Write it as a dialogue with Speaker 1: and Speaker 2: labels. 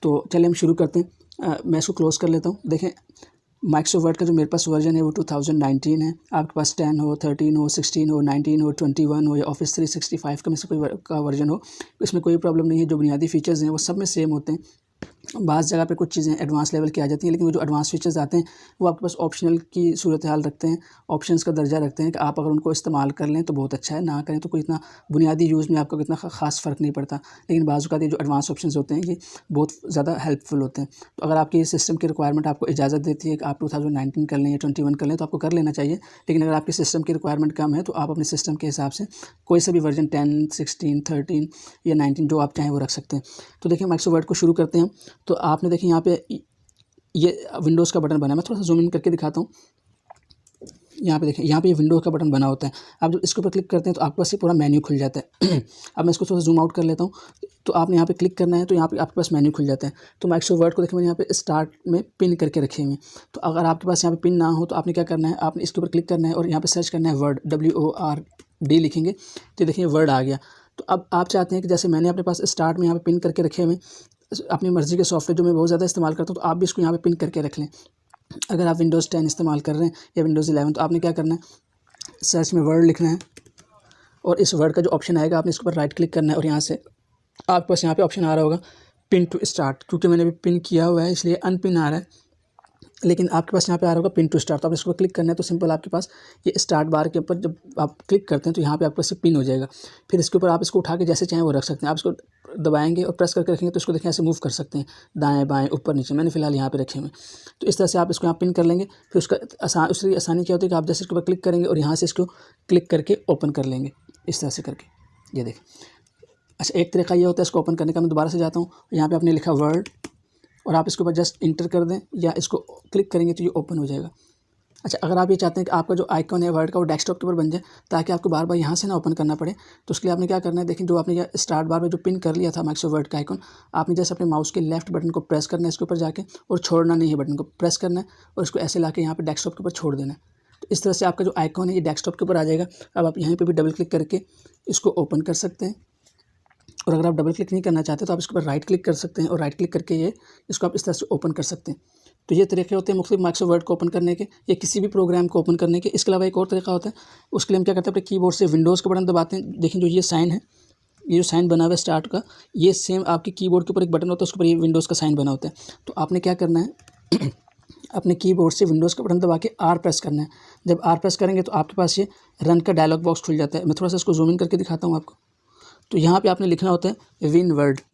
Speaker 1: तो चलिए हम शुरू करते हैं। मैं इसको क्लोज़ कर लेता हूँ। देखें माइक्रोसॉफ्ट वर्ड का जो मेरे पास वर्जन है वो 2019 है। आपके पास 10 हो, 13 हो, 16 हो, 19 हो, 21 हो या ऑफिस 365 का में से कोई का वर्जन हो, इसमें कोई प्रॉब्लम नहीं है। जो बुनियादी फीचर्स हैं वो सब में सेम होते हैं। बाज़ जगह पे कुछ चीज़ें एडवांस लेवल की आ जाती हैं, लेकिन वो जो एडवांस फीचर्स आते हैं वो आपके पास ऑप्शनल की सूरत हाल रखते हैं, ऑप्शंस का दर्जा रखते हैं कि आप अगर उनको इस्तेमाल कर लें तो बहुत अच्छा है, ना करें तो कोई इतना बुनियादी यूज़ में आपको इतना ख़ास फ़र्क नहीं पड़ता। लेकिन बाज़ औक़ात ये जो एडवांस ऑप्शंस होते हैं ये बहुत ज़्यादा हेल्पफुल होते हैं। तो अगर आपकी सिस्टम की रिक्वायरमेंट आपको इजाज़त देती है कि आप 2019 कर लें या 21 कर लें तो आपको कर लेना चाहिए। लेकिन अगर आपकी सिस्टम की रिक्वायरमेंट कम है तो आप अपने सिस्टम के हिसाब से कोई सा भी वर्जन 10, 16, 13 या 19 जो आप चाहें वो रख सकते हैं। तो देखिए माइक्रोसॉफ्ट वर्ड को शुरू करते हैं। तो आपने देखिए यहाँ पे ये विंडोज़ का बटन बना है। मैं थोड़ा सा जूम इन करके दिखाता हूँ। यहाँ पे देखिए, यहाँ पे ये विंडोज़ का बटन बना होता है। आप जब इसके ऊपर क्लिक करते हैं तो आपके पास ये पूरा मेन्यू खुल जाता है। अब मैं इसको थोड़ा सा जूम आउट कर लेता हूँ। तो आपने यहाँ पे क्लिक करना है तो यहाँ पे आपके पास मेन्यू खुल जाता है। तो माइक्रोसॉफ्ट वर्ड को देखिए मैंने यहाँ पे स्टार्ट में पिन करके रखे हुए हैं। तो अगर आपके पास यहाँ पे पिन ना हो तो आपने क्या करना है, आपने इसके ऊपर क्लिक करना है और यहाँ पे सर्च करना है वर्ड, WORD लिखेंगे तो देखिए वर्ड आ गया। तो अब आप चाहते हैं कि जैसे मैंने अपने पास स्टार्ट में यहाँ पे पिन करके रखे हुए अपनी मर्ज़ी के सॉफ्टवेयर जो मैं बहुत ज़्यादा इस्तेमाल करता हूँ, तो आप भी इसको यहाँ पे पिन करके रख लें। अगर आप विंडोज़ 10 इस्तेमाल कर रहे हैं या विंडोज़ 11 तो आपने क्या करना है, सर्च में वर्ड लिखना है और इस वर्ड का जो ऑप्शन आएगा आपने इसके ऊपर राइट क्लिक करना है और यहाँ से आपके पास यहाँ पे ऑप्शन आ रहा होगा पिन टू स्टार्ट। क्योंकि मैंने अभी पिन किया हुआ है इसलिए अनपिन आ रहा है, लेकिन आपके पास यहाँ पे आ रहा होगा पिन टू स्टार्ट। तो आप इसको क्लिक करना है तो सिंपल आपके पास ये स्टार्ट बार के ऊपर जब आप क्लिक करते हैं तो यहाँ पे आपके पास पिन हो जाएगा। फिर इसके ऊपर आप इसको उठा के जैसे चाहें वो रख सकते हैं। आप इसको दबाएंगे और प्रेस करके रखेंगे तो इसको देखें ऐसे मूव कर सकते हैं, दाएं बाएं ऊपर नीचे। मैंने फिलहाल यहाँ पे रखे हुए। तो इस तरह से आप इसको यहाँ पिन कर लेंगे। फिर उसका उसकी आसानी क्या होती है कि आप जैसे इसके ऊपर क्लिक करेंगे और यहाँ से इसको क्लिक करके ओपन कर लेंगे इस तरह से करके। ये देखें, अच्छा एक तरीका ये होता है इसको ओपन करने का। मैं दोबारा से जाता हूँ, यहाँ पर आपने लिखा वर्ड और आप इसके ऊपर जस्ट इंटर कर दें या इसको क्लिक करेंगे तो ये ओपन हो जाएगा। अच्छा, अगर आप ये चाहते हैं कि आपका जो आइकॉन है वर्ड का वो डेस्कटॉप के ऊपर बन जाए ताकि आपको बार बार यहाँ से ना ओपन करना पड़े, तो उसके लिए आपने क्या करना है, देखिए जो आपने स्टार्ट बार में जो पिन कर लिया था माइक्रोसॉफ्ट वर्ड का आइकॉन, आपने जैसे अपने माउस के लेफ्ट बटन को प्रेस करना है इसके ऊपर जाके और छोड़ना नहीं है, बटन को प्रेस करना है और इसको ऐसे ला के यहाँ पर डेस्कटॉप के ऊपर छोड़ देना है। तो इस तरह से आपका जो आइकॉन है ये डेस्कटॉप के ऊपर आ जाएगा। अब आप यहाँ पर भी डबल क्लिक करके इसको ओपन कर सकते हैं और अगर आप डबल क्लिक नहीं करना चाहते तो आप इसके ऊपर राइट क्लिक कर सकते हैं और राइट क्लिक करके ये इसको आप इस तरह से ओपन कर सकते हैं। तो ये तरीके होते हैं मुख्तलिफ माइक्रोसॉफ्ट वर्ड को ओपन करने के या किसी भी प्रोग्राम को ओपन करने के। इसके अलावा एक और तरीका होता है, उसके लिए हम क्या करते हैं, अपने कीबोर्ड से विंडोज़ का बटन दबाते हैं। देखिए जो ये साइन है, ये जो साइन बना हुआ है स्टार्ट का, ये सेम आपके कीबोर्ड के ऊपर एक बटन होता है, उसके ऊपर ये विंडोज़ का साइन बना होता है। तो आपने क्या करना है अपने कीबोर्ड से विंडोज़ का बटन दबा के R प्रेस करना है। जब R प्रेस करेंगे तो आपके पास ये रन का डायलॉग बॉक्स खुल जाता है। मैं थोड़ा सा इसको जूम इन करके दिखाता हूँ आपको। तो यहाँ पे आपने लिखना होता है विन वर्ड,